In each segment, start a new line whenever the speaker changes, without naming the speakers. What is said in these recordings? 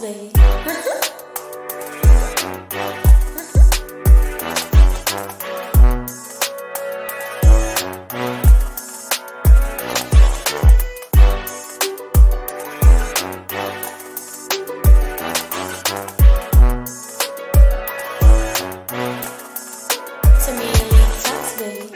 baby. Tamia Lee Talks, baby.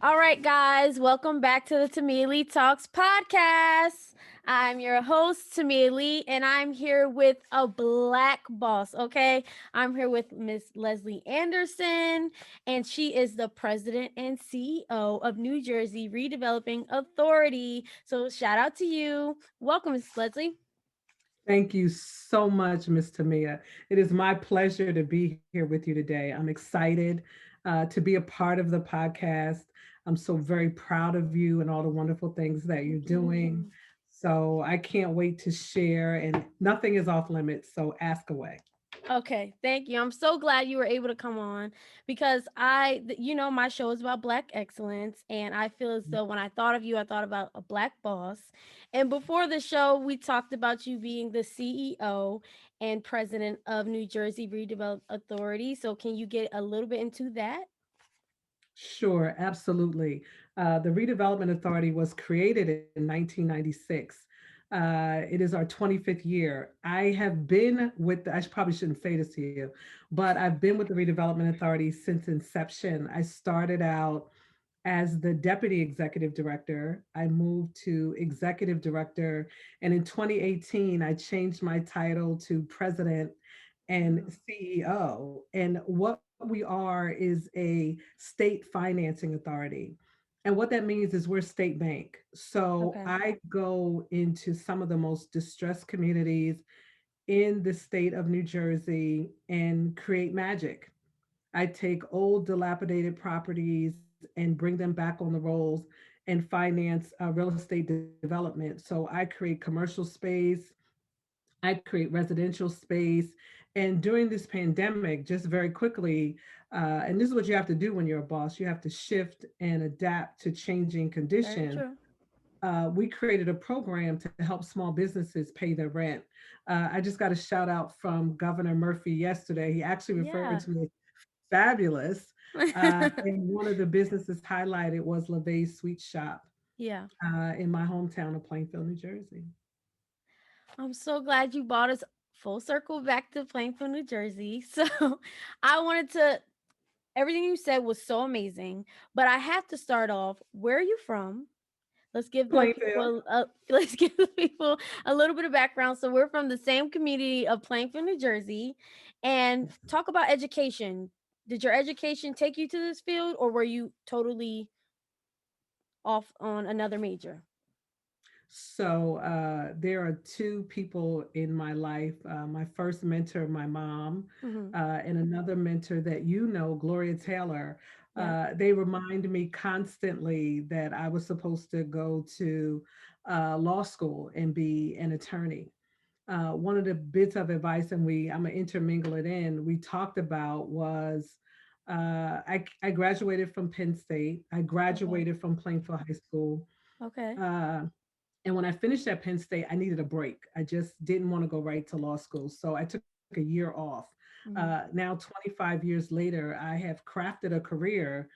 All right, guys, welcome back to the Tamia Lee Talks podcast. I'm your host, Tamia Lee, and I'm here with a black boss, okay? I'm here with Miss Leslie Aderson, and she is the president and CEO of New Jersey Redevelopment Authority. So, shout out to you. Welcome, Miss Leslie.
Thank you so much, Miss Tamia. It is my pleasure to be here with you today. I'm excited to be a part of the podcast. I'm so very proud of you and all the wonderful things that you're doing.
Mhm.
So I can't wait to share, and nothing is off limits. So ask away.
Okay, thank you. I'm so glad you were able to come on because my show is about Black excellence, and I feel as though when I thought of you, I thought about a Black boss. And before the show, we talked about you being the CEO and president of New Jersey Redevelopment Authority. So, can you get a little bit into that?
Sure, absolutely. The Redevelopment Authority was created in 1996. It is our 25th year. I have been I probably shouldn't say this to you, but I've been with the Redevelopment Authority since inception. I started out as the deputy executive director. I moved to executive director. And in 2018, I changed my title to president and
Oh,
CEO. And what we are is a state financing authority. And what that means is we're state bank. So
okay.
I go into some of the most distressed communities in the state of New Jersey and create magic. I take old dilapidated properties and bring them back on the rolls and finance real estate development. So I create commercial space, I create residential space. And during this pandemic, just very quickly, and this is what you have to do when you're a boss, you have to shift and adapt to changing
Very
conditions.
true.
We created a program to help small businesses pay their rent. I just got a shout out from Governor Murphy yesterday. He actually referred
Yeah.
to me as fabulous. And one of the businesses highlighted was LeVay's Sweet Shop
Yeah.
in my hometown of Plainfield, New Jersey.
I'm so glad you brought us full circle back to Plainfield, New Jersey. So, I wanted to everything you said was so amazing, but I have to start off. Where are you from? Let's give the
Plainfield.
people let's give the people a little bit of background. So we're from the same community of Plainfield, New Jersey, and talk about education. Did your education take you to this field, or were you totally off on another major?
So there are two people in my life. My first mentor, my mom,
Mm-hmm.
and another mentor that you know, Gloria Taylor.
Yeah.
They remind me constantly that I was supposed to go to law school and be an attorney. One of the bits of advice, and I'm gonna intermingle it in, we talked about was I graduated from Penn State. I
Okay.
graduated from Plainfield High School.
Okay.
Uh, and when I finished at Penn State, I needed a break. I just didn't want to go right to law school. So I took a year off.
Mm-hmm.
Now, 25 years later, I have crafted a career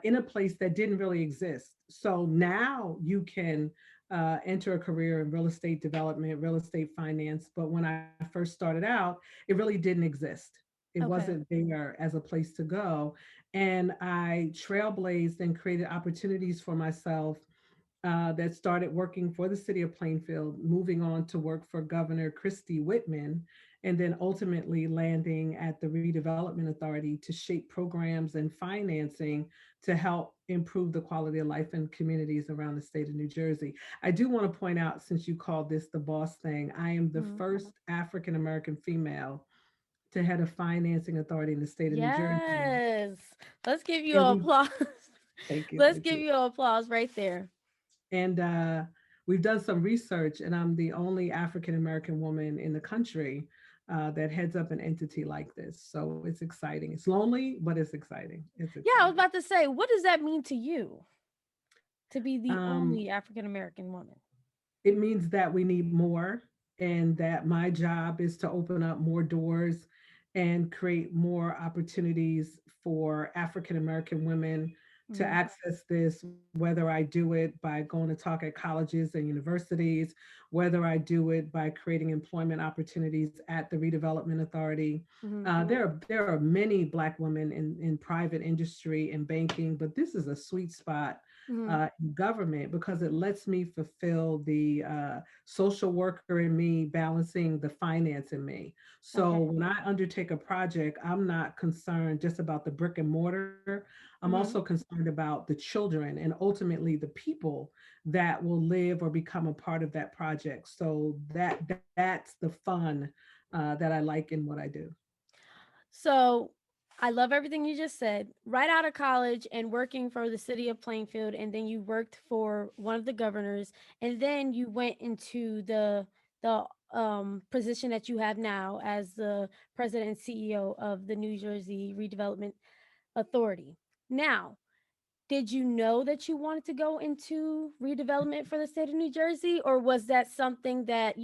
in a place that didn't really exist. So now you can enter a career in real estate development, real estate finance. But when I first started out, it really didn't exist. It
Okay.
wasn't there as a place to go. And I trailblazed and created opportunities for myself that started working for the city of Plainfield, moving on to work for Governor Christie Whitman, and then ultimately landing at the Redevelopment Authority to shape programs and financing to help improve the quality of life in communities around the state of New Jersey. I do want to point out, since you called this the boss thing, I am the
Mm-hmm.
first African American female to head a financing authority in the state of New Jersey.
Yes. Let's give you
And
a
we
applause.
thank you,
Let's
thank
give
you.
you an applause right there.
And we've done some research, and I'm the only African American woman in the country that heads up an entity like this. So it's exciting. It's lonely, but it's exciting. It's
Yeah, I was
exciting.
about to say, what does that mean to you to be the
Um,
only African American woman?
it means that we need more, and that my job is to open up more doors and create more opportunities for African American women to
Hmm.
access this, whether I do it by going to talk at colleges and universities, whether I do it by creating employment opportunities at the Redevelopment Authority.
Hmm.
There are many Black women in private industry and banking, but this is a sweet spot
Hmm.
in government because it lets me fulfill the social worker in me balancing the finance in me. So
Okay.
when I undertake a project, I'm not concerned just about the brick and mortar. I'm also
Hmm.
concerned about the children and ultimately the people that will live or become a part of that project. So that's the fun that I like in what I do.
So I love everything you just said. Right out of college and working for the city of Plainfield, and then you worked for one of the governors, and then you went into the position that you have now as the president and CEO of the New Jersey Redevelopment Authority. Now, did you know that you wanted to go into redevelopment for the state of New Jersey, or was that something that,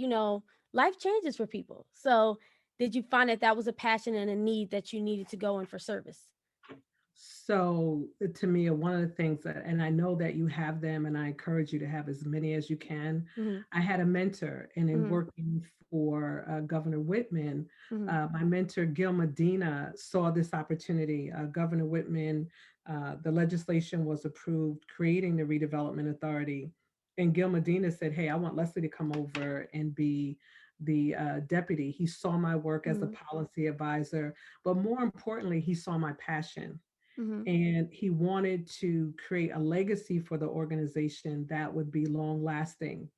life changes for people? So, did you find that that was a passion and a need that you needed to go in for service?
So to me, one of the things that, and I know that you have them, and I encourage you to have as many as you can.
Mhm.
I had a mentor, and in
Mhm.
working for Governor Whitman,
Mhm.
my mentor Gil Medina saw this opportunity. Governor Whitman, the legislation was approved creating the Redevelopment Authority, and Gil Medina said, "Hey, I want Leslie to come over and be the deputy." He saw my work as a
Mhm.
policy advisor, but more importantly, he saw my passion,
Mhm.
and he wanted to create a legacy for the organization that would be long lasting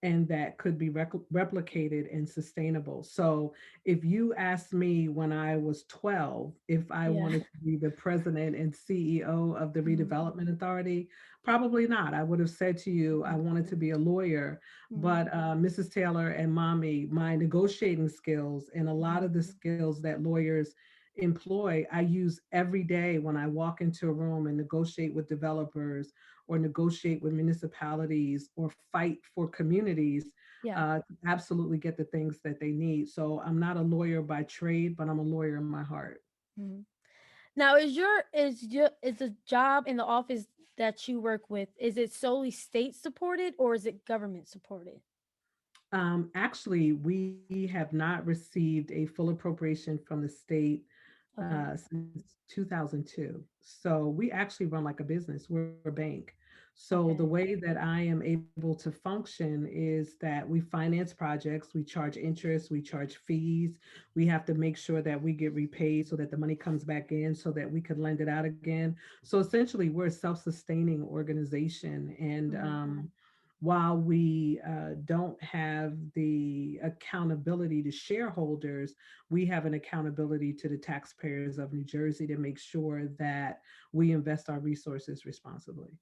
and that could be replicated and sustainable. So, if you asked me when I was 12 if I
Yeah.
wanted to be the president and CEO of the
Mhm.
Redevelopment Authority, probably not. I would have said to you, I
Mhm.
wanted to be a lawyer.
Mhm.
But Mrs. Taylor and mommy, my negotiating skills and a lot
Mhm.
of the skills that lawyers employ, I use every day when I walk into a room and negotiate with developers or negotiate with municipalities or fight for communities
Yeah.
to absolutely get the things that they need. So I'm not a lawyer by trade, but I'm a lawyer in my heart.
Mhm. Now, is the job in the office that you work with, is it solely state supported or is it government supported?
Actually, we have not received a full appropriation from the state
Okay.
since 2002. So we actually run like a business. We're a bank. So the
Okay.
way that I am able to function is that we finance projects, we charge interest, we charge fees. We have to make sure that we get repaid so that the money comes back in so that we can lend it out again. So essentially, we're a self-sustaining organization. And
Mhm.
while we don't have the accountability to shareholders, we have an accountability to the taxpayers of New Jersey to make sure that we invest our resources responsibly.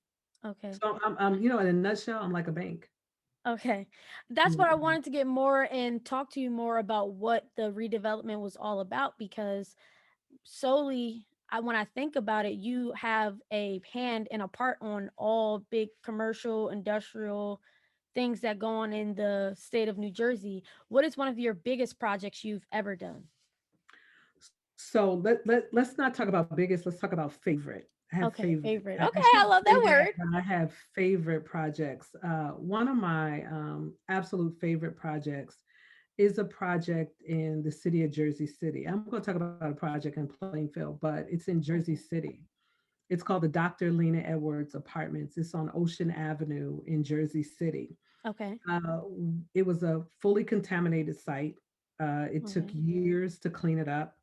Okay.
So in a nutshell, I'm like a bank.
Okay. That's what I
Mhm.
wanted to get more and talk to you more about what the redevelopment was all about because solely when I think about it, you have a hand and a part on all big commercial, industrial things that go on in the state of New Jersey. What is one of your biggest projects you've ever done?
So let's not talk about biggest, let's talk about favorite. I have
Okay,
favorite.
favorite.
I
Okay, I
shouldn't
love
say
that
that,
word.
but I have favorite projects. One of my absolute favorite projects is a project in the city of Jersey City. I'm going to talk about a project in Plainfield, but it's in Jersey
Okay.
City. It's called the Dr. Lena Edwards Apartments. It's on Ocean Avenue in Jersey City.
Okay.
Uh, it was a fully contaminated site. It took
Okay.
years to clean it up.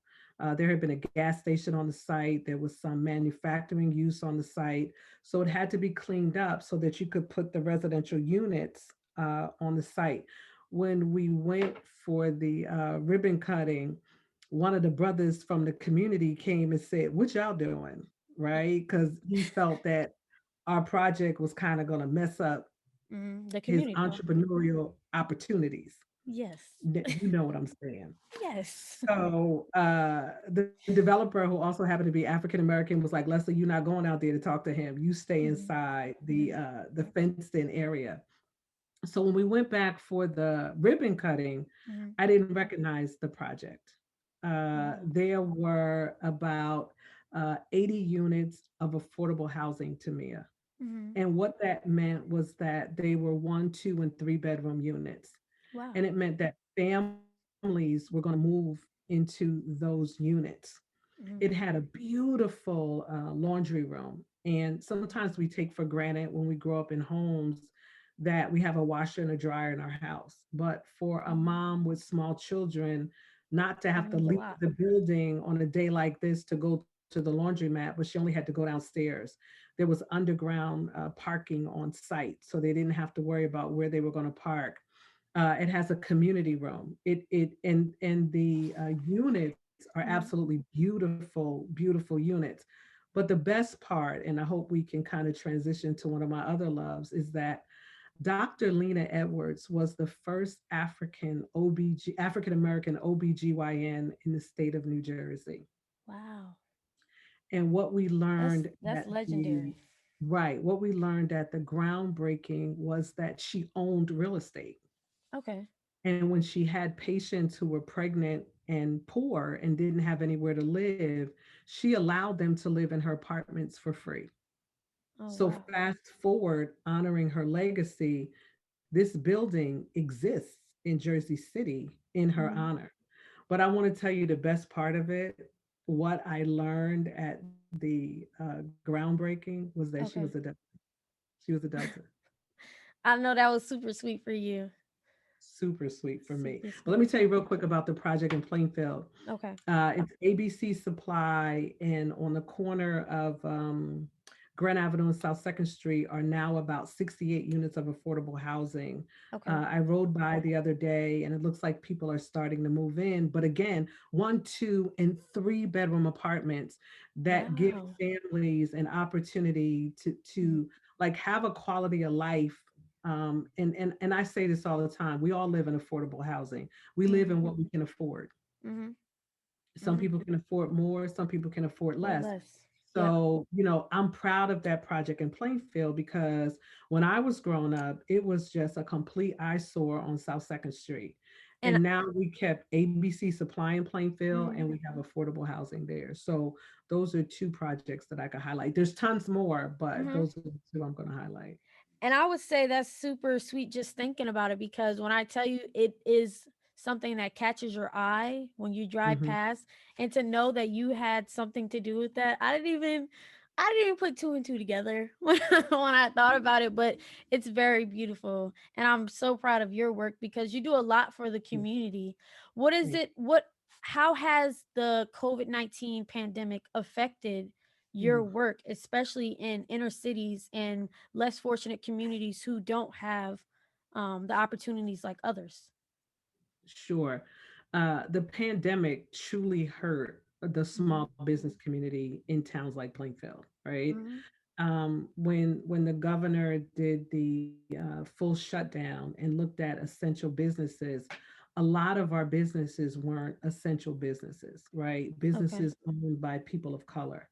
There had been a gas station on the site. There was some manufacturing use on the site. So it had to be cleaned up so that you could put the residential units on the site. When we went for the ribbon cutting, one of the brothers from the community came and said, "What y'all doing?" Right? Because he felt that our project was kind of going to mess up
The
his
community. Okay.
entrepreneurial opportunities.
Yes.
You know what I'm saying.
Yes.
So the developer, who also happened to be African American, was like, Leslie, you're not going out there to talk to him. You stay
Mhm.
inside
Mhm.
the fenced in area. So when we went back for the ribbon cutting,
Mhm.
I didn't recognize the project.
Wow.
There were about 80 units of affordable housing to Mia.
Mhm.
And what that meant was that they were 1, 2, and 3 bedroom units.
Wow.
And it meant that families were going to move into those units. It
Mhm.
had a beautiful laundry room. And sometimes we take for granted when we grow up in homes that we have a washer and a dryer in our house. But for a
Mhm.
mom with small children, not to
That
have to
means a
leave
lot.
the building on a day like this to go to the laundromat, but she only had to go downstairs. There was underground parking on site, so they didn't have to worry about where they were going to park. It has a community room. And the units are
Mhm.
absolutely beautiful, beautiful units. But the best part, and I hope we can kind of transition to one of my other loves, is that Dr. Lena Edwards was the first African American OBGYN in the state of New Jersey.
Wow.
And what we
That's
learned
that's
at the
legendary.
right, what we learned at the groundbreaking was that she owned real estate.
Okay.
And when she had patients who were pregnant and poor and didn't have anywhere to live, she allowed them to live in her apartments for free.
Oh
So,
wow.
fast forward, honoring her legacy, this building exists in Jersey City in her
Mhm.
honor. But I want to tell you the best part of it. What I learned at the groundbreaking was that she was a
Okay.
Delta. She was a Delta.
I know that was super sweet for you.
Super sweet for me.
Super
But let me
sweet.
tell you real quick about the project in Plainfield.
Okay.
It's ABC Supply, and on the corner of Grand Avenue and South Second Street are now about 68 units of affordable housing.
Okay.
I rode by the other day, and it looks like people are starting to move in. But again, 1, 2, and 3 bedroom apartments that give
Wow.
families an opportunity
Mhm.
to like have a quality of life. And I say this all the time: we all live in affordable housing. We live in
Mhm.
what we can afford.
Mhm.
Some
Mhm.
people can afford more, some people can afford
Or
less.
less. Yep.
So, I'm proud of that project in Plainfield because when I was growing up, it was just a complete eyesore on South Second Street.
And
And now we kept ABC Supply in Plainfield and
mhm.
we have affordable housing there. So those are two projects that I could highlight. There's tons more, but
Mhm.
those are the two I'm going to highlight.
And I would say that's super sweet just thinking about it because when I tell you it is something that catches your eye when you drive
Hmm.
past and to know that you had something to do with that, I didn't even put two and two together when I thought about it, but it's very beautiful. And I'm so proud of your work because you do a lot for the community. What is
Thank
it? How has the COVID-19 pandemic affected your
you.
work, especially in inner cities and less fortunate communities who don't have the opportunities like others?
Sure. The pandemic truly hurt the small
Hmm.
business community in towns like Plainfield, right?
Hmm.
When the governor did the full shutdown and looked at essential businesses, a lot of our businesses weren't essential businesses, right?
Okay.
Businesses owned by people of color.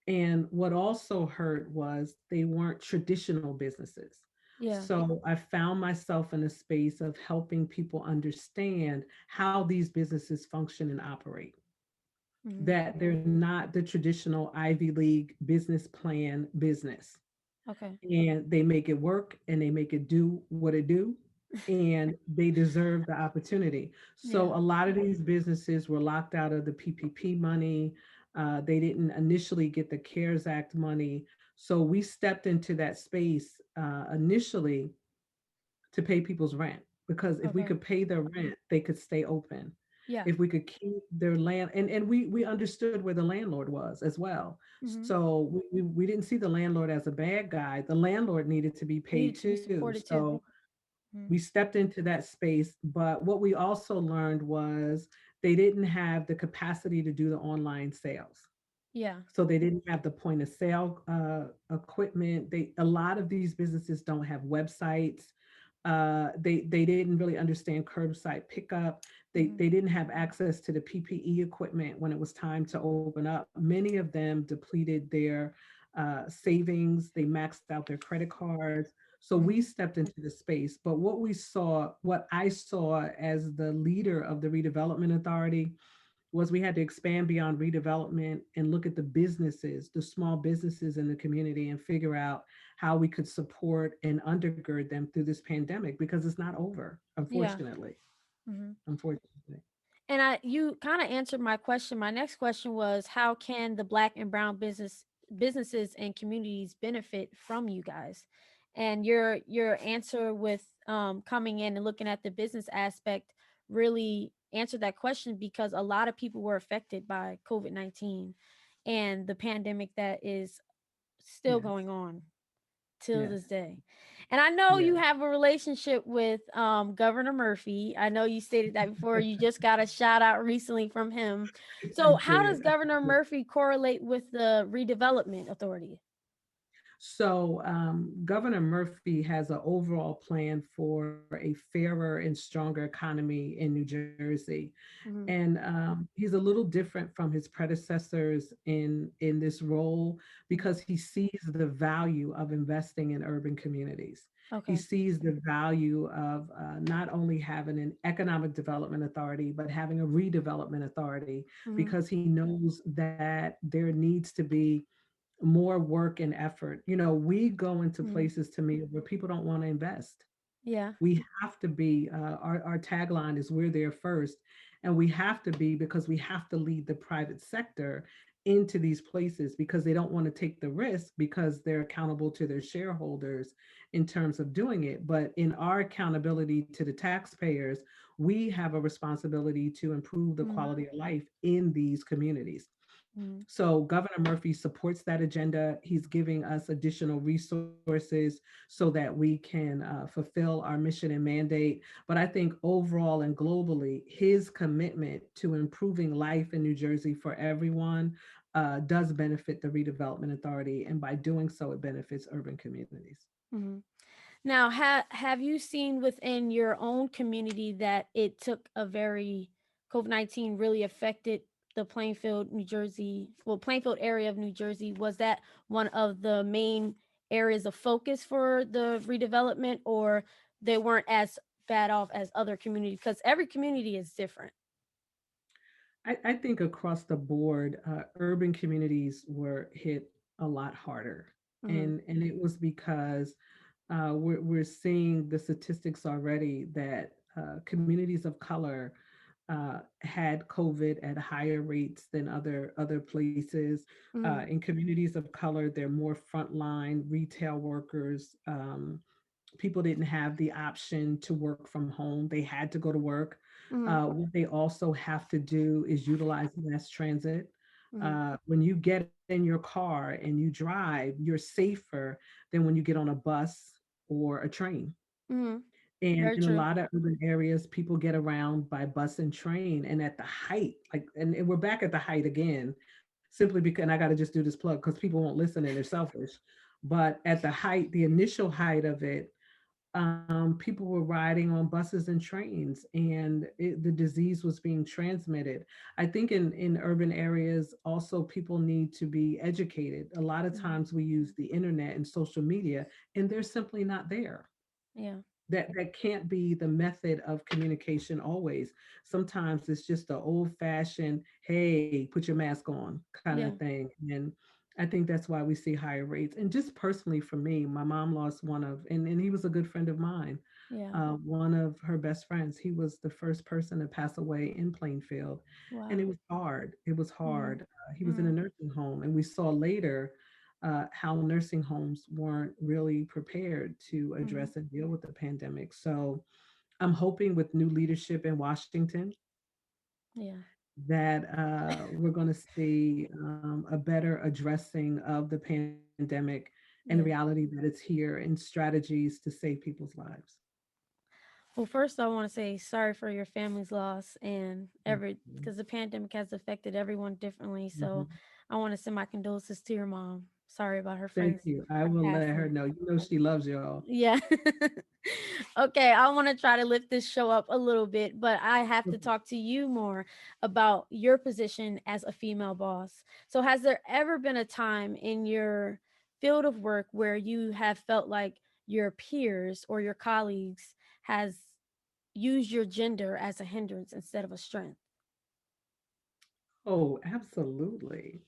And what also hurt was they weren't traditional businesses.
Yeah.
So I found myself in a space of helping people understand how these businesses function and operate,
Hmm.
that they're not the traditional Ivy League business plan business.
Okay.
And they make it work and they make it do what it do. And they deserve the opportunity.
Yeah.
So a lot of these businesses were locked out of the PPP money. They didn't initially get the CARES Act money. So we stepped into that space initially to pay people's rent, because if we
Okay.
could pay their rent, they could stay open.
Yeah.
If we could keep their land, and we understood where the landlord was as well.
Hmm.
So we didn't see the landlord as a bad guy. The landlord needed to be paid
Needed to be
too.
supported too.
So
Hmm.
we stepped into that space. But what we also learned was they didn't have the capacity to do the online sales.
Yeah.
So they didn't have the point of sale equipment. A lot of these businesses don't have websites. They didn't really understand curbside pickup.
Mhm.
They didn't have access to the PPE equipment when it was time to open up. Many of them depleted their savings. They maxed out their credit cards. So we
Mhm.
stepped into the space. But what I saw as the leader of the Redevelopment Authority was we had to expand beyond redevelopment and look at the businesses, the small businesses in the community, and figure out how we could support and undergird them through this pandemic because it's not over,
Yeah.
unfortunately.
Mhm.
Unfortunately.
And you kind of answered my question. My next question was, how can the black and brown businesses and communities benefit from you guys? And your answer with coming in and looking at the business aspect really answered that question, because a lot of people were affected by COVID-19 and the pandemic that is still
Yes.
going on till
Yes.
this day. And I know you
Yes.
have a relationship with Governor Murphy. I know you stated that before. You just got a shout out recently from him.
I
So how does
did.
Governor Murphy correlate with the Redevelopment Authority?
So, Governor Murphy has an overall plan for a fairer and stronger economy in New Jersey.
Hmm.
And he's a little different from his predecessors in this role
Hmm.
because he sees the value of investing in urban communities. He
Okay.
sees the value of not only having an economic development authority, but having a redevelopment authority
Hmm.
because he knows that there needs to be more work and effort. You know, we go into
Hmm.
places to me where people don't want to invest.
Yeah.
We have to be, our tagline is we're there first. And we have to be because we have to lead the private sector into these places because they don't want to take the risk because they're accountable to their shareholders in terms of doing it. But in our accountability to the taxpayers, we have a responsibility to improve the
Hmm.
quality of life in these communities.
Hmm.
So Governor Murphy supports that agenda. He's giving us additional resources so that we can fulfill our mission and mandate. But I think overall and globally, his commitment to improving life in New Jersey for everyone does benefit the Redevelopment Authority. And by doing so, it benefits urban communities.
Hmm. Now, have you seen within your own community that it took a very COVID-19 really affected the Plainfield, New Jersey, well, Plainfield area of New Jersey? Was that one of the main areas of focus for the redevelopment, or they weren't as bad off as other communities? Because every community is different.
I think across the board, urban communities were hit a lot harder.
Mm-hmm.
And it was because we're seeing the statistics already that communities of color had COVID at higher rates than other places.
Mm-hmm.
In communities of color, they're more frontline retail workers. People didn't have the option to work from home; they had to go to work.
Mm-hmm.
What they also have to do is utilize mass transit.
Mm-hmm.
When you get in your car and you drive, you're safer than when you get on a bus or a train.
Mm-hmm.
And
Very
in a
true.
lot of urban areas, people get around by bus and train. And at the height, like, and we're back at the height again, simply because, and I got to just do this plug because people won't listen and they're selfish. But at the height, the initial height of it, people were riding on buses and trains, and the disease was being transmitted. I think in urban areas, also people need to be educated. A lot of
Mm-hmm.
times we use the internet and social media, and they're simply not there.
Yeah.
That can't be the method of communication always. Sometimes it's just the old fashioned, hey, put your mask on kind of
Yeah.
thing. And I think that's why we see higher rates. And just personally for me, my mom lost one of, and he was a good friend of mine,
Yeah.
one of her best friends. He was the first person to pass away in Plainfield. And it
Wow.
was hard. It was
Mm-hmm.
hard. He was in a nursing home. And we saw later how nursing homes weren't really prepared to
Mm-hmm.
address and deal with the pandemic. So I'm hoping with new leadership in Washington
Yeah.
that we're going to see a better addressing of the pandemic and the
Yeah.
reality that it's here and strategies to save people's lives.
Well, first, I want to say sorry for your family's loss and
Thank
every,
you.
because the pandemic has affected everyone differently. So
Mhm.
I want to send my condolences to your mom. Sorry about her
Thank
friends
you. I will let her
passing.
know. You know she loves y'all.
Yeah. Okay, I want to try to lift this show up a little bit, but I have to
Mhm.
talk to you more about your position as a female boss. So, has there ever been a time in your field of work where you have felt like your peers or your colleagues has used your gender as a hindrance instead of a strength?
Oh, absolutely.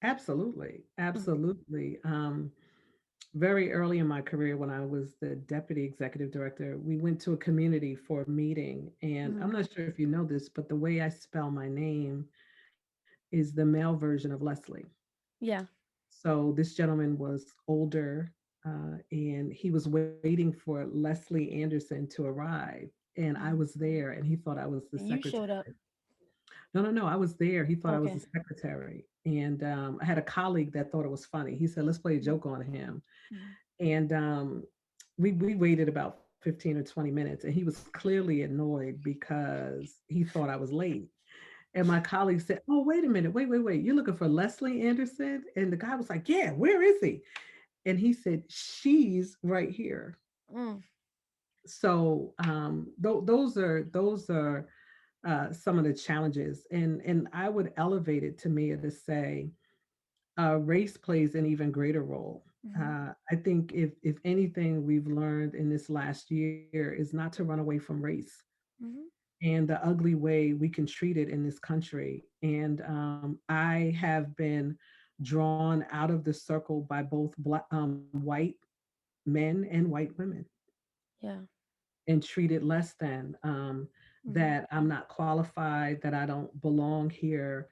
Absolutely.
Mhm,
Absolutely. Very early in my career, when I was the deputy executive director, we went to a community for a meeting. And I'm
mhm.
not sure if you know this, but the way I spell my name is the male version of Leslie.
Yeah.
So this gentleman was older, and he was waiting for Leslie Anderson to arrive. And I was
Mhm.
there, and he thought I was the
And you
secretary.
showed up.
No, no, no. I was there. He thought I was the
Okay.
secretary. And I had a colleague that thought it was funny. He said, let's play a
Mhm,
joke on him.
mhm.
And we waited about 15 or 20 minutes, and he was clearly annoyed because he thought I was late. And my colleague said, oh, wait a minute. Wait. You're looking for Leslie Anderson? And the guy was like, yeah, where is he? And he said, she's right here.
Mm,
So those are some of the challenges, and I would elevate it to me to say race plays an even greater role.
mhm,
I think if anything we've learned in this last year is not to run away from race
mhm.
and the ugly way we can treat it in this country. And I have been drawn out of the circle by both white men and white women
Yeah.
and treated less than,
Mhm,
that I'm not qualified, that I don't belong here.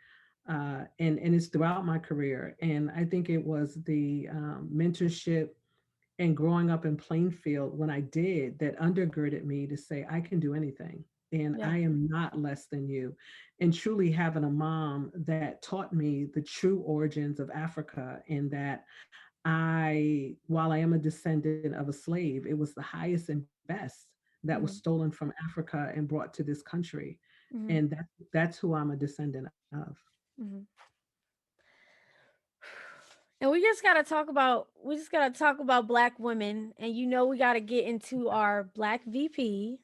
And it's throughout my career. And I think it was the mentorship and growing up in Plainfield when I did that undergirded me to say, I can do anything. And
yeah.
I am not less than you. And truly having a mom that taught me the true origins of Africa, and that while I am a descendant of a slave, it was the highest and best that was
Mhm,
stolen from Africa and brought to this country.
mhm,
And that's who I'm a descendant of.
mhm. And we just gotta talk about black women, and we gotta get into our black VP.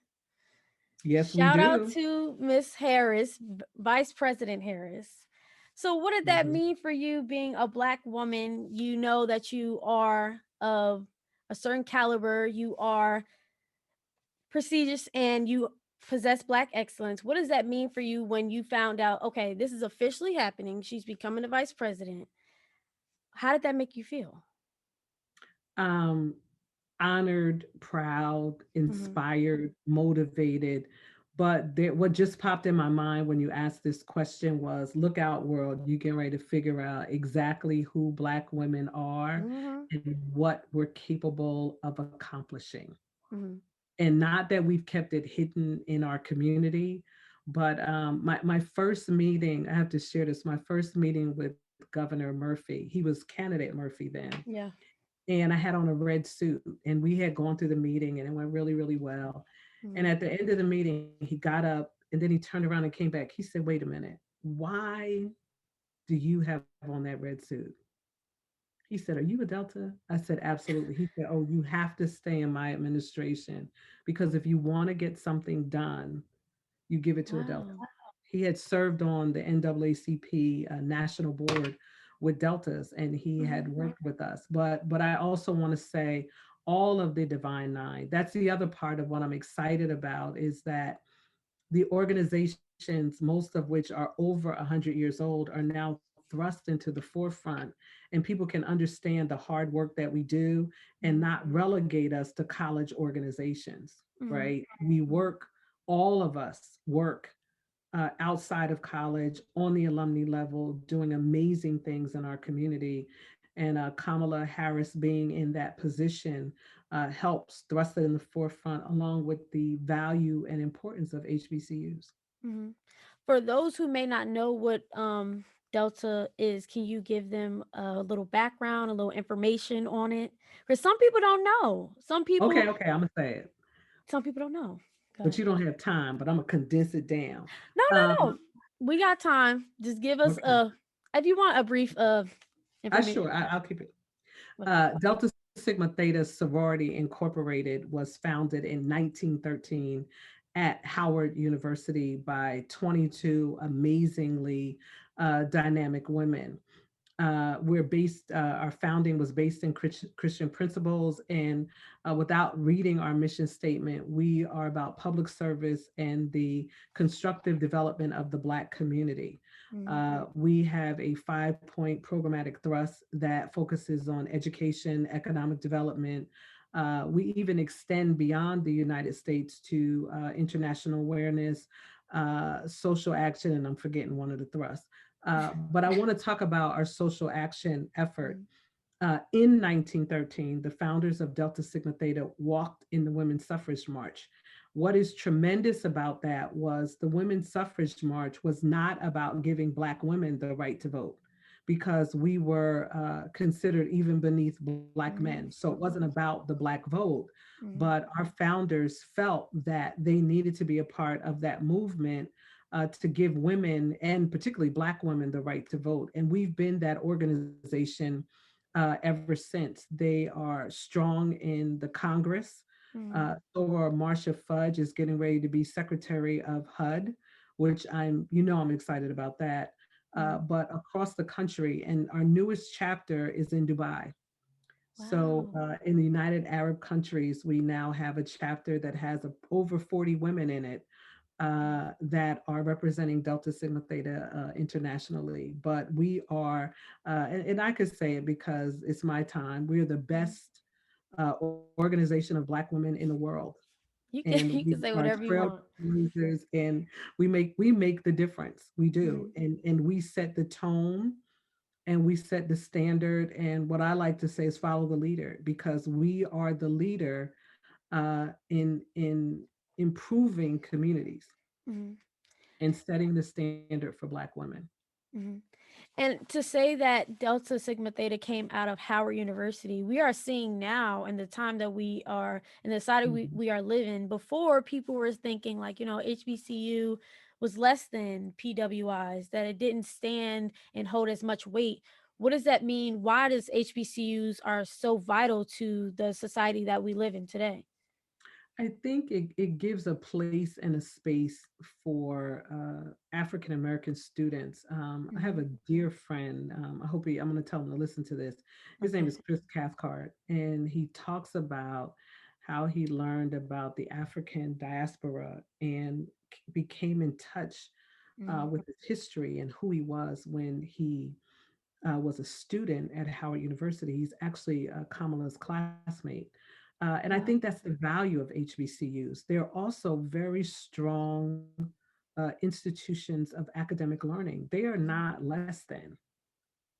Yes, we
Shout out
do.
to Miss Harris, Vice President Harris. So, what did that
Mhm.
mean for you being a black woman? You know that you are of a certain caliber, you are prestigious, and you possess black excellence. What does that mean for you when you found out, okay, this is officially happening? She's becoming the vice president. How did that make you feel?
Um, Honored, proud,
Mhm.
inspired, motivated. But what just popped in my mind when you asked this question was, look out, world, you getting ready to figure out exactly who Black women are
Mhm.
and what we're capable of accomplishing.
Mhm.
And not that we've kept it hidden in our community, but my first meeting, I have to share this, my first meeting with Governor Murphy, he was candidate Murphy then,
Yeah.
and I had on a red suit, and we had gone through the meeting, and it went really, really well. And
Mhm.
at the end of the meeting, he got up and then he turned around and came back. He said, wait a minute, why do you have on that red suit? He said, are you a Delta? I said, absolutely. He said, oh, you have to stay in my administration, because if you want to get something done, you give it to a Delta.
Wow.
He had served on the NAACP national board with Deltas, and he had
Mhm.
worked with us. But I also want to say all of the Divine Nine. That's the other part of what I'm excited about, is that the organizations, most of which are over 100 years old, are now thrust into the forefront, and people can understand the hard work that we do and
Mhm.
not relegate us to college organizations,
Mhm.
right? We work, all of us work outside of college on the alumni level, doing amazing things in our community. And Kamala Harris being in that position helps thrust it in the forefront, along with the value and importance of HBCUs.
Mhm. For those who may not know what Delta is, can you give them a little background, a little information on it? Because some people don't know.
Okay, I'm gonna say it,
Some people don't know. Go
but
ahead.
you don't have time. But I'm gonna condense it down.
No, no,
Um,
no. We got time. Just give us
okay,
if you want a brief information.
I'll keep it.
Okay.
Delta Sigma Theta Sorority Incorporated was founded in 1913 at Howard University by 22 amazingly dynamic women. Our founding was based in Christian principles. And without reading our mission statement, we are about public service and the constructive development of the Black community.
Mm-hmm.
We have a 5 point programmatic thrust that focuses on education, economic development. We even extend beyond the United States to international awareness, social action, and I'm forgetting one of the thrusts. But I want to talk about our social action effort.
Mm-hmm.
In 1913, the founders of Delta Sigma Theta walked in the Women's Suffrage March. What is tremendous about that was the Women's Suffrage March was not about giving Black women the right to vote, because we were considered even beneath Black men.
Mm-hmm.
So it wasn't about the Black vote,
Mm-hmm.
but our founders felt that they needed to be a part of that movement to give women, and particularly Black women, the right to vote. And we've been that organization ever since. They are strong in the Congress. Or Marsha Fudge is getting ready to be Secretary of HUD, which I'm excited about that.
Mm-hmm.
But across the country, and our newest chapter is in Dubai. So
Wow.
in the United Arab countries, we now have a chapter that has over 40 women in it that are representing Delta Sigma Theta internationally. But we are, and I could say it because it's my time, we're the
Mm-hmm.
best organization of Black women in the world.
You
And
can
we
you can
are
say whatever you want.
trailblazers, and we make the difference. We
Mm-hmm.
do. And we set the tone, and we set the standard. And what I like to say is follow the leader, because we are the leader in improving communities
Mm-hmm.
and setting the standard for Black women.
Mm-hmm. And to say that Delta Sigma Theta came out of Howard University, we are seeing now in the time that we are in the society
Mhm.
we are living. Before, people were thinking like, HBCU was less than PWIs, that it didn't stand and hold as much weight. What does that mean? Why does HBCUs are so vital to the society that we live in today?
I think it gives a place and a space for African American students. I have
Hmm.
a dear friend. I'm going to tell him to listen to this. His name
Okay.
is Chris Cathcart, and he talks about how he learned about the African diaspora and became in touch
Mm-hmm.
with his history and who he was when he was a student at Howard University. He's actually Kamala's classmate. And I think that's
Wow.
the value of HBCUs. They're also very strong institutions of academic learning. They are
Mm-hmm.
not less than.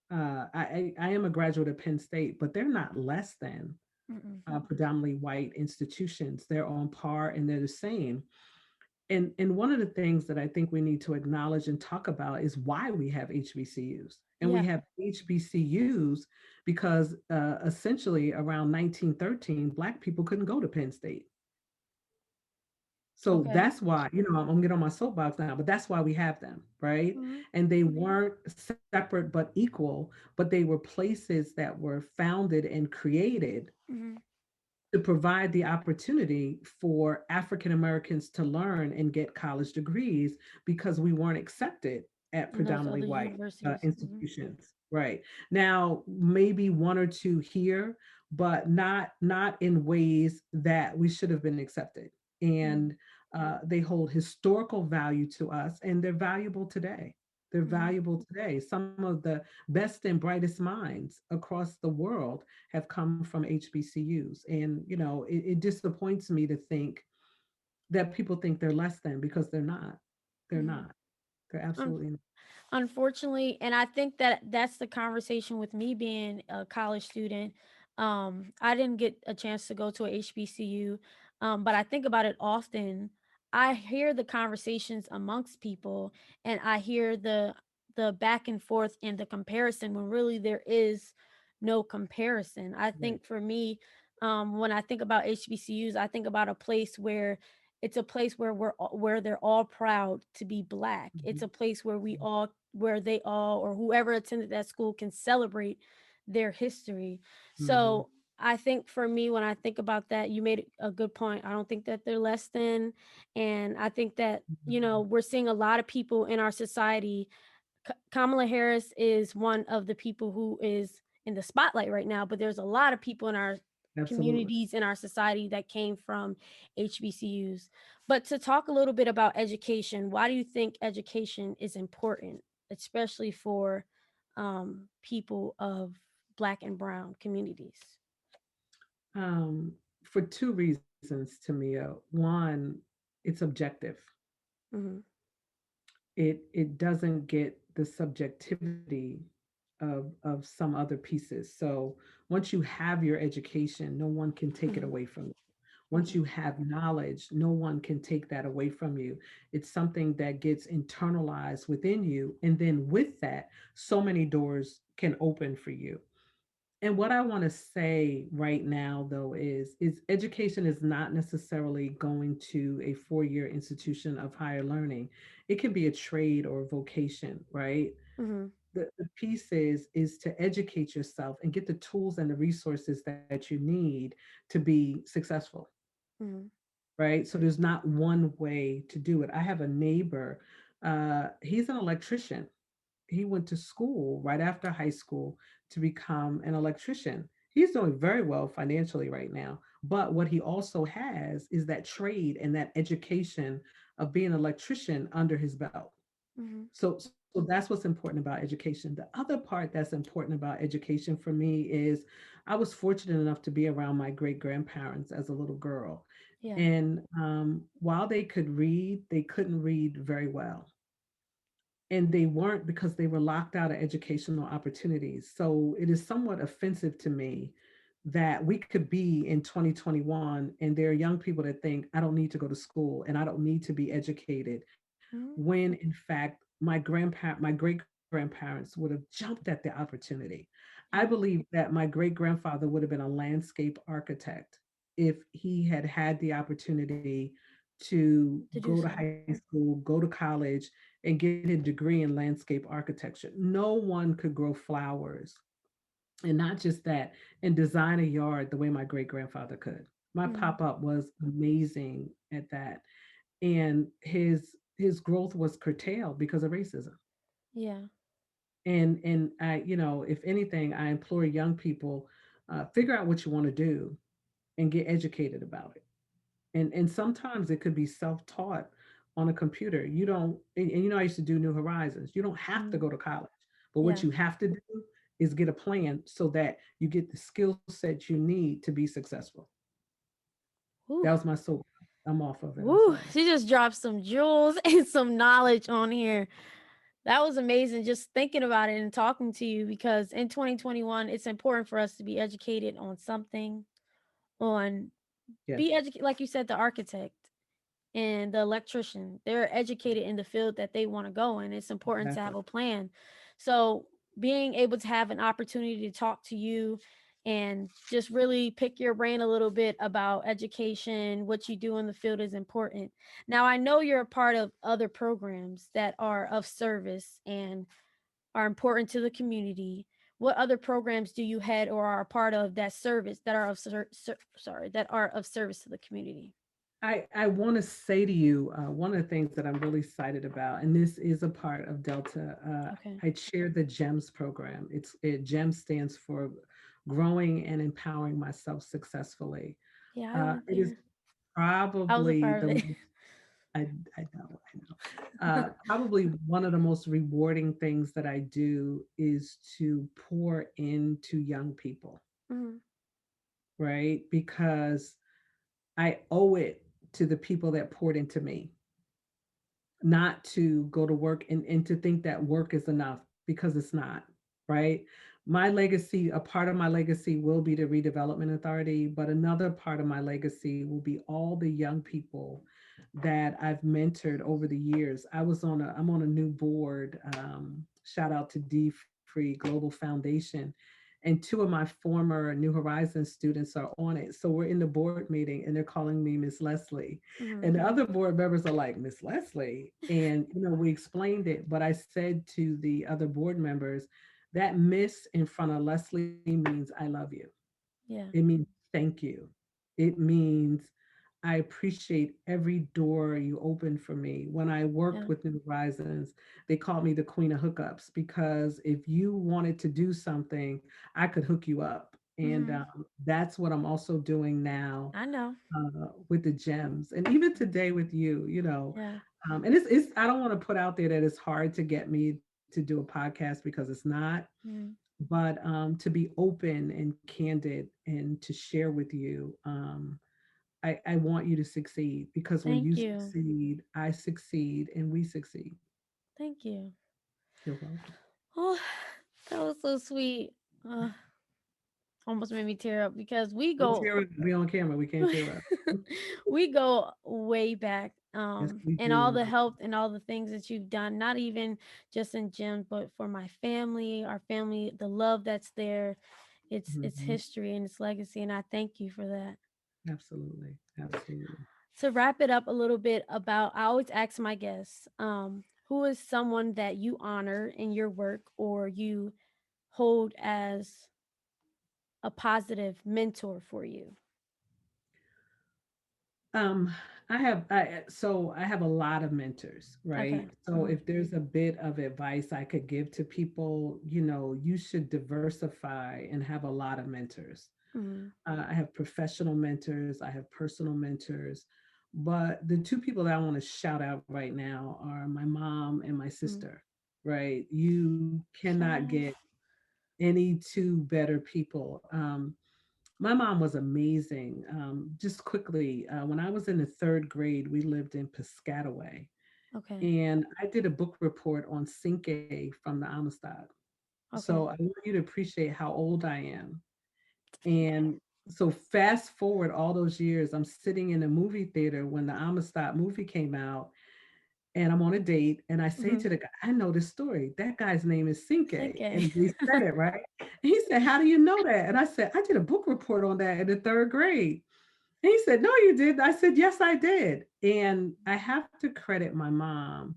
I am a graduate of Penn State, but they're not less than
Mm-mm.
predominantly white institutions. They're on par and they're the same. And one of the things that I think we need to acknowledge and talk about is why we have HBCUs. And we
Yeah.
have HBCUs because essentially around 1913, Black people couldn't go to Penn State. So
Okay.
that's why, I'm gonna get on my soapbox now, but that's why we have them, right?
Mm-hmm.
And they weren't separate but equal, but they were places that were founded and created
Mm-hmm.
to provide the opportunity for African Americans to learn and get college degrees, because we weren't accepted at
And those
predominantly
other
white
universities. Mm-hmm.
institutions. Right now, maybe one or two here, but not in ways that we should have been accepted.
Mm-hmm.
And they hold historical value to us, and they're valuable today. They're
Mm-hmm.
valuable today. Some of the best and brightest minds across the world have come from HBCUs. And, it disappoints me to think that people think they're less than, because they're not. They're
Mm-hmm.
not. They're absolutely not.
Unfortunately, and I think that that's the conversation with me being a college student. I didn't get a chance to go to a HBCU, but I think about it often. I hear the conversations amongst people, and I hear the back and forth and the comparison when really there is no comparison. I
Right.
think for me, when I think about HBCUs, I think about a place where It's a place where where they're all proud to be black. It's
Mhm.
a place where where they all, or whoever attended that school, can celebrate their history.
Mhm.
So I think for me, when I think about that, you made a good point. I don't think that they're less than. And I think that,
Mhm.
we're seeing a lot of people in our society. Kamala Harris is one of the people who is in the spotlight right now, but there's a lot of people in our
Absolutely.
communities, in our society, that came from HBCUs. But to talk a little bit about education, why do you think education is important, especially for people of Black and Brown communities?
Um, for two reasons, Tamia. One, it's objective.
Hmm.
It doesn't get the subjectivity of some other pieces. So once you have your education, no one can take it
Hmm.
away from you. Once
Hmm.
you have knowledge, no one can take that away from you. It's something that gets internalized within you. And then with that, so many doors can open for you. And what I want to say right now though is education is not necessarily going to a four-year institution of higher learning. It can be a trade or a vocation, right?
Hmm.
The piece is to educate yourself and get the tools and the resources that you need to be successful,
Hmm.
right? So there's not one way to do it. I have a neighbor, he's an electrician. He went to school right after high school to become an electrician. He's doing very well financially right now. But what he also has is that trade and that education of being an electrician under his belt.
Hmm.
So that's what's important about education. The other part that's important about education for me is I was fortunate enough to be around my great grandparents as a little girl.
Yeah.
And while they could read, they couldn't read very well, and they weren't because they were locked out of educational opportunities. So it is somewhat offensive to me that we could be in 2021 and there are young people that think I don't need to go to school and I don't need to be educated,
Hmm.
when in fact my great grandparents would have jumped at the opportunity. I
Yeah.
believe that my great grandfather would have been a landscape architect if he had had the opportunity to
To
go
do
to
so.
high school, go to college, and get a degree in landscape architecture. No one could grow flowers, and not just that, and design a yard the way my great grandfather could. My
Hmm.
pop up was amazing at that, and his growth was curtailed because of racism.
Yeah.
And I, if anything, I implore young people, figure out what you want to do and get educated about it. And sometimes it could be self-taught on a computer. You don't, and I used to do New Horizons. You don't have to
Hmm.
go to college, but what
Yeah.
you have to do is get a plan so that you get the skill set you need to be successful. That
Woo.
was my soap. I'm off of it. I'm
Woo.
sorry.
She just dropped some jewels and some knowledge on here. That was amazing, just thinking about it and talking to you, because in 2021 it's important for us to be educated on something, on
Yes,
be educated, like you said, the architect and the electrician. They're educated in the field that they want to go in. It's important to
exactly.
have a plan. So being able to have an opportunity to talk to you and just really pick your brain a little bit about education, what you do in the field, is important. Now, I know you're a part of other programs that are of service and are important to the community. What other programs do you head or are a part of that service, that are of that are of service to the community?
I want to say to you, one of the things that I'm really excited about, and this is a part of Delta,
Okay.
I chair the GEMS program. GEMS stands for Growing and Empowering Myself Successfully.
Yeah, I went
It is
there. I was a
probably
part of
the
it.
I know. Probably one of the most rewarding things that I do is to pour into young people,
Mhm.
right? Because I owe it to the people that poured into me not to go to work and to think that work is enough, because it's not, right? My legacy, a part of my legacy will be the Redevelopment Authority, but another part of my legacy will be all the young people that I've mentored over the years. I'm on a new board. Shout out to D Free Global Foundation. and two of my former New Horizons students are on it. So we're in the board meeting and they're calling me Miss Leslie.
Mm-hmm.
And the other board members are like, Miss Leslie. And, we explained it, but I said to the other board members, that Miss in front of Leslie means I love you.
Yeah.
It means thank you. It means I appreciate every door you open for me. When I worked
Yeah.
with New Horizons, they called me the queen of hookups because if you wanted to do something, I could hook you up. And
Mm-hmm.
that's what I'm also doing now
I know.
with the gems. And even today with you,
Yeah.
and it's I don't want to put out there that it's hard to get me to do a podcast because it's not,
Mm-hmm.
but to be open and candid and to share with you, I want you to succeed because when you
Thank you.
succeed, I succeed and we succeed.
Thank you.
You're welcome.
Oh, that was so sweet. Uh, Almost made me tear up because we
Don't
go
tear up. We on camera. We can't tear up.
we go way back,
Yes, we
and all
do.
the help and all the things that you've done, not even just in gym, but for my family, our family, the love that's there. It's
Mhm.
history and it's legacy, and I thank you for that.
Absolutely. Absolutely.
To wrap it up a little bit about, I always ask my guests, who is someone that you honor in your work or you hold as a positive mentor for you?
Um, I have a lot of mentors,
Okay.
right? So
Mm-hmm.
if there's a bit of advice I could give to people, you should diversify and have a lot of mentors.
Mm-hmm.
I have professional mentors, I have personal mentors, but the two people that I want to shout out right now are my mom and my
Mm-hmm.
sister, right? You cannot
Yes.
get any two better people. My mom was amazing. Just quickly, when I was in the third grade, we lived in Piscataway,
Okay.
and I did a book report on Cinque from the Amistad. So I
Okay.
want you to appreciate how old I am. And so fast forward all those years, I'm sitting in a movie theater when the Amistad movie came out, and I'm on a date, and I say
Mm-hmm.
to the guy, I know this story. That guy's name is Cinque.
Okay.
And they said it, right? And he said, how do you know that? And I said, I did a book report on that in the third grade. And he said, no, you did. I said, yes, I did. And I have to credit my mom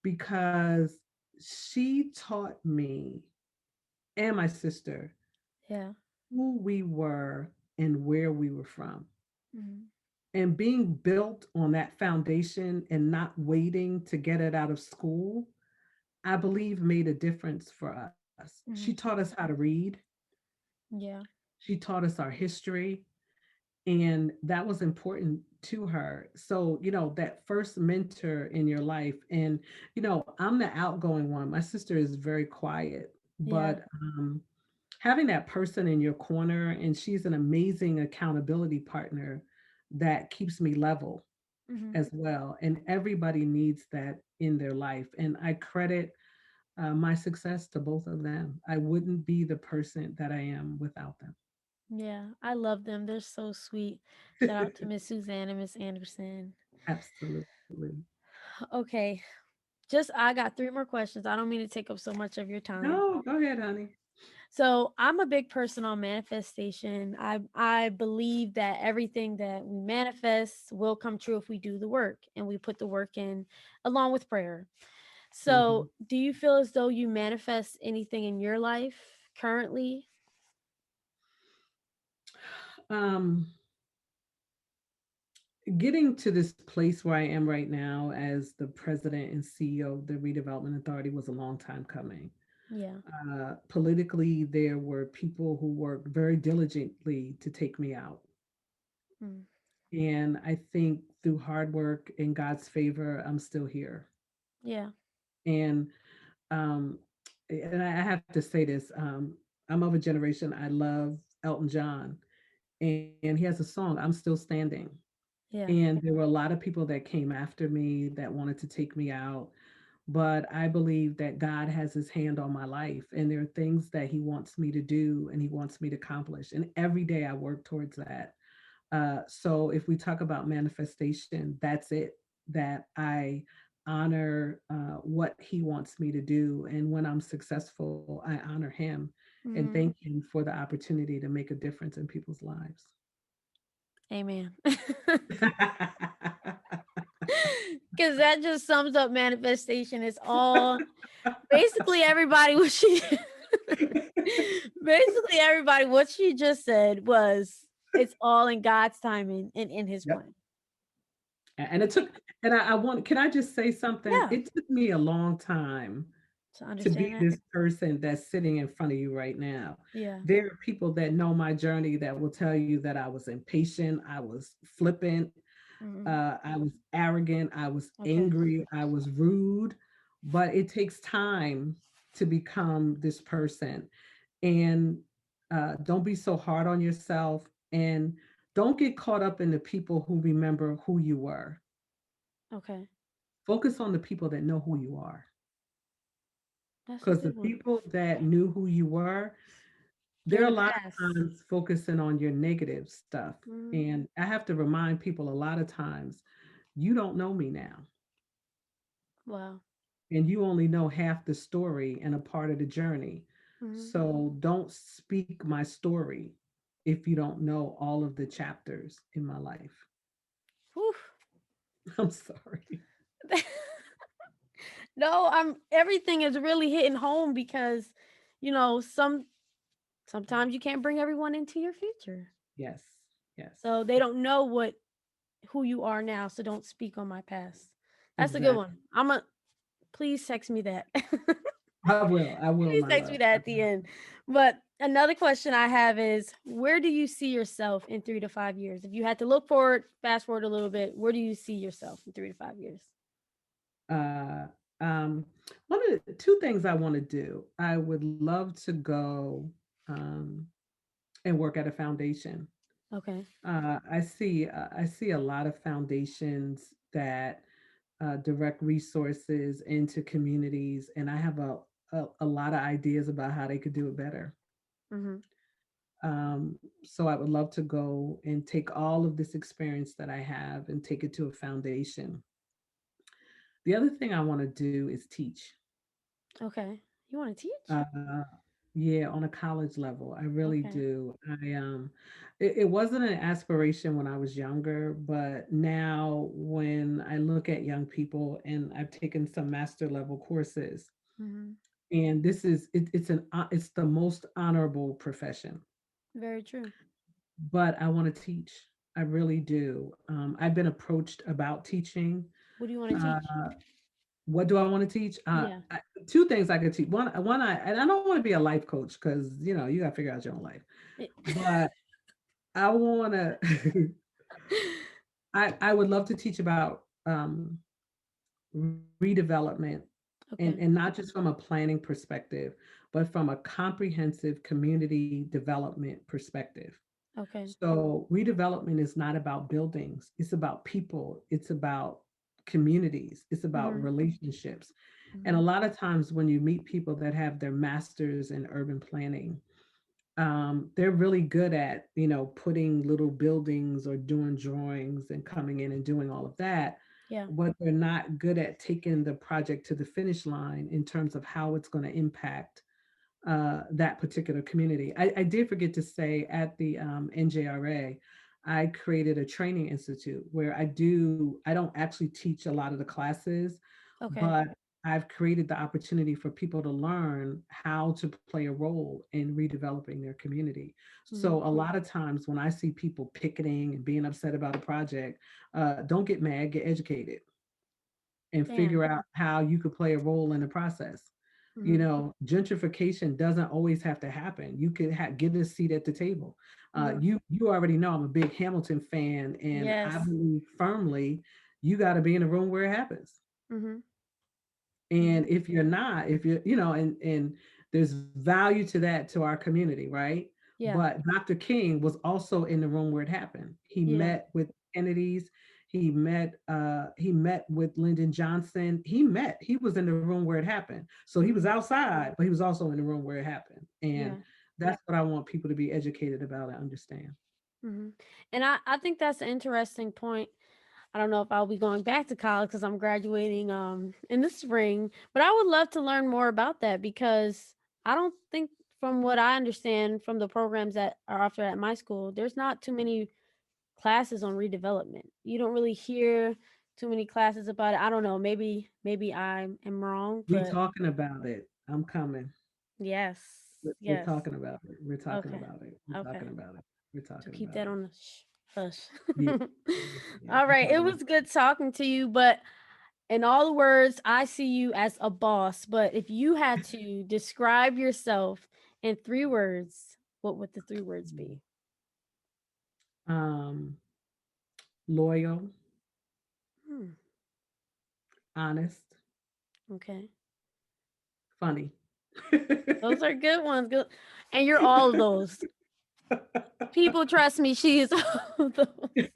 because she taught me and my sister
Yeah.
who we were and where we were from.
Mm-hmm.
And being built on that foundation and not waiting to get it out of school, I believe made a difference for us. She
Mm-hmm.
taught us how to read,
Yeah.
she taught us our history, and that was important to her. So, that first mentor in your life, and, I'm the outgoing one. My sister is very quiet,
Yeah.
but having that person in your corner, and she's an amazing accountability partner that keeps me level
Mm-hmm.
as well. And everybody needs that in their life. And I credit my success to both of them. I wouldn't be the person that I am without them.
Yeah. I love them. They're so sweet. Shout out to Miss Suzanne and Miss Anderson.
Absolutely.
Okay. Just I got three more questions. I don't mean to take up so much of your time.
No, go ahead, honey.
So I'm a big person on manifestation. I believe that everything that we manifest will come true if we do the work and we put the work in along with prayer.
Mhm.
So do you feel as though you manifest anything in your life currently?
Um, Getting to this place where I am right now as the president and CEO of the Redevelopment Authority was a long time coming.
Yeah.
Politically, there were people who worked very diligently to take me out.
Mm.
And I think through hard work and God's favor, I'm still here.
Yeah.
And um, I have to say this, I'm of a generation, I love Elton John, and he has a song, I'm Still Standing.
Yeah.
And there were a lot of people that came after me that wanted to take me out. But I believe that God has his hand on my life, and there are things that he wants me to do and he wants me to accomplish. And every day I work towards that. So if we talk about manifestation, that's it, that I honor what he wants me to do. And when I'm successful, I honor him. and
Mhm.
thank him for the opportunity to make a difference in people's lives.
Amen. Because that just sums up manifestation. It's all basically everybody what she basically everybody what she just said was it's all in God's timing and in his
Yep.
plan.
And it took, and I want, can I just say something?
Yeah.
It took me a long time
To
to
understand
be
that.
this person that's sitting in front of you right now.
Yeah.
There are people that know my journey that will tell you that I was impatient, I was flippant,
Mhm.
I was arrogant, I was
Okay.
angry, I was rude, but it takes time to become this person. And don't be so hard on yourself, and don't get caught up in the people who remember who you were.
Okay.
Focus on the people that know who you are.
That's a
Because the
good one.
people that knew who you were,
You're
there
in
are a
the
lot of
past.
times focusing on your negative stuff.
Mhm.
And I have to remind people a lot of times, you don't know me now.
Wow.
And you only know half the story and a part of the journey.
Mhm.
So don't speak my story if you don't know all of the chapters in my life.
Whew.
I'm sorry.
No, I'm everything is really hitting home because sometimes you can't bring everyone into your future.
Yes. Yes.
So they don't know who you are now, so don't speak on my past. That's a good
Exactly.
one. Please text me that.
I will. I will,
Please
my
text me
love.
that at the end. But another question I have is where do you see yourself in 3 to 5 years? If you had to look forward, fast forward a little bit, where do you see yourself in 3 to 5 years?
Uh, um, one of the two things I want to do, I would love to go um, and work at a foundation.
Okay.
I see a lot of foundations that direct resources into communities, and I have a lot of ideas about how they could do it better.
Mm-hmm.
So I would love to go and take all of this experience that I have and take it to a foundation. The other thing I want to do is teach.
Okay. You want to teach?
Uh, yeah, on a college level, I really
Okay.
do. It wasn't an aspiration when I was younger, but now when I look at young people, and I've taken some master level courses,
Mm-hmm.
and it's the most honorable profession.
Very true.
But I want to teach. I really do. I've been approached about teaching.
What do you want to
Uh,
teach?
what do I want to teach?
Yeah.
Two things I could teach. And I don't want to be a life coach because you got to figure out your own life.
It-
But I want to. I would love to teach about redevelopment, and
okay.
not just from a planning perspective, but from a comprehensive community development perspective.
Okay.
So redevelopment is not about buildings, it's about people, it's about communities, it's about
Mm-hmm.
relationships. And a
Mm-hmm.
lot of times when you meet people that have their masters in urban planning, they're really good at putting little buildings or doing drawings and coming in and doing all of that,
Yeah.
but they're not good at taking the project to the finish line in terms of how it's going to impact that particular community. I did forget to say at the NJRA, I created a training institute where I don't actually teach a lot of the classes,
Okay.
but I've created the opportunity for people to learn how to play a role in redeveloping their community. So
Mm-hmm.
a lot of times when I see people picketing and being upset about a project, don't get mad, get educated and
Damn.
figure out how you could play a role in the process.
Mm-hmm.
Gentrification doesn't always have to happen. You could get a seat at the table.
Yeah.
You already know I'm a big Hamilton fan, and I
Yes.
believe firmly you got to be in the room where it happens.
Mm-hmm. Mm-hmm.
And if you're not, if you're, and there's value to that to our community, right?
Yeah.
But Dr. King was also in the room where it happened. He
Yeah.
met with Kennedys. He met with Lyndon Johnson. He was in the room where it happened. So he was
Mm-hmm.
outside, but he was also in the room where it happened. And
Yeah.
that's what I want people to be educated about and understand.
Mm-hmm. And I think that's an interesting point. I don't know if I'll be going back to college because I'm graduating in the spring, but I would love to learn more about that because I don't think from what I understand from the programs that are offered at my school, there's not too many classes on redevelopment. You don't really hear too many classes about it. I don't know. Maybe I am wrong,
We
but
talking about it. I'm coming.
yes,
We're
yes.
talking about it. We're talking
Okay,
about it. We're
okay.
talking about it. We're
To
talking
keep
about
that
it.
on the hush.
Yeah, yeah, yeah.
All
We're
right. It
talking about
was good talking to you, but in all the words, I see you as a boss. But if you had to describe yourself in 3 words, what would the 3 words be?
um loyal,
Hmm,
honest,
okay.
funny.
Those are good ones. Good. And you're all of those. People trust me. She is all of those.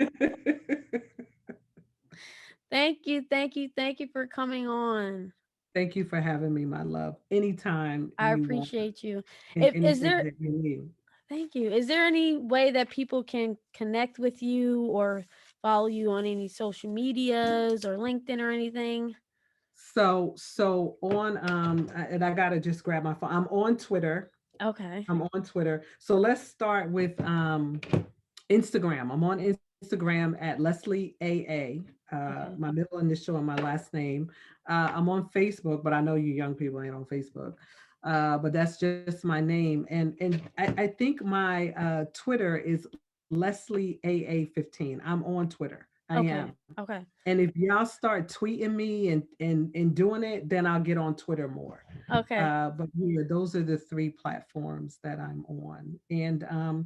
Thank you. Thank you. Thank you for coming on.
Thank you for having me, my love. Anytime
I
you want
appreciate you.
and
If is
anything
there
that you need.
Thank you. Is there any way that people can connect with you or follow you on any social medias or LinkedIn or anything?
So on and I gotta just grab my phone. I'm on Twitter.
Okay.
I'm on Twitter. So let's start with Instagram. I'm on Instagram at Leslie AA,
Okay.
my middle initial and my last name. I'm on Facebook, but I know you young people ain't on Facebook. But that's just my name. And I think my Twitter is Leslie AA15. I'm on Twitter. I am.
Okay. Okay.
And if y'all start tweeting me and doing it, then I'll get on Twitter more.
Okay.
But yeah, those are the three platforms that I'm on. And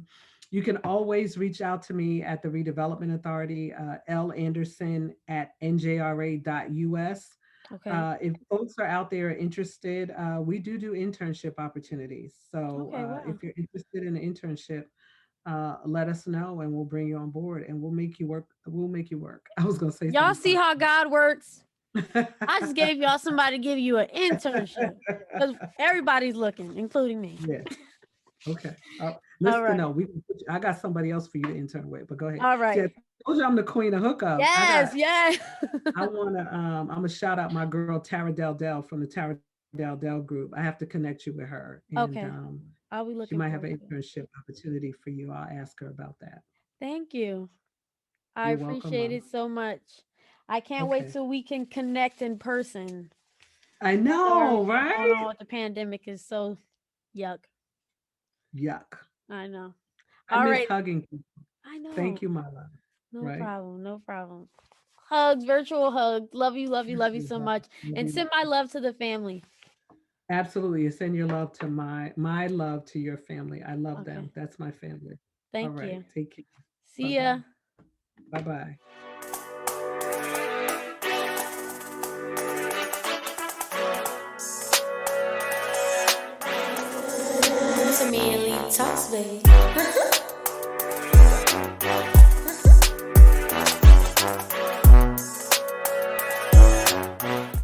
you can always reach out to me at the Redevelopment Authority, L Anderson at njra.us.
Okay.
If folks are out there interested, we do internship opportunities. So
Okay. Wow.
if you're interested in an internship, let us know and we'll bring you on board and we'll make you work. We'll make you work. I was gonna say
Y'all
something
see how
funny.
God works? I just gave y'all somebody to give you an internship because everybody's looking, including me.
Yeah. Okay.
All
Listen,
right.
no, I got somebody else for you to intern with, but go ahead.
All
See,
right.
I told you I'm the queen of hookups.
Yes. Yes.
I wanna I'm gonna shout out my girl Tara Dell from the Tara Dell group. I have to connect you with her and
Okay. I'll be
she
looking
might have
forward
an
to it.
internship opportunity for you. I'll ask her about that.
Thank you. I
You're welcome,
appreciate
Mom.
it so much. I can't wait
Okay.
till we can connect in person.
I
I know
know,
everything going
right?
on with the pandemic is so yuck.
Yuck.
I know.
I
All
miss
right.
hugging people.
I know.
Thank you, my love.
No
Right?
problem. No problem. Hugs, virtual hugs. Love you, love you, love you
Virtual
so
hug.
much.
Love
And
you,
send
love
my
you.
love to the family.
Absolutely. And send your love to my love to your family. I love
Okay.
them. That's my family. All
Thank
right.
you.
Take care. Bye
See ya.
bye. Bye bye.
Tamia Lee Talks, baby.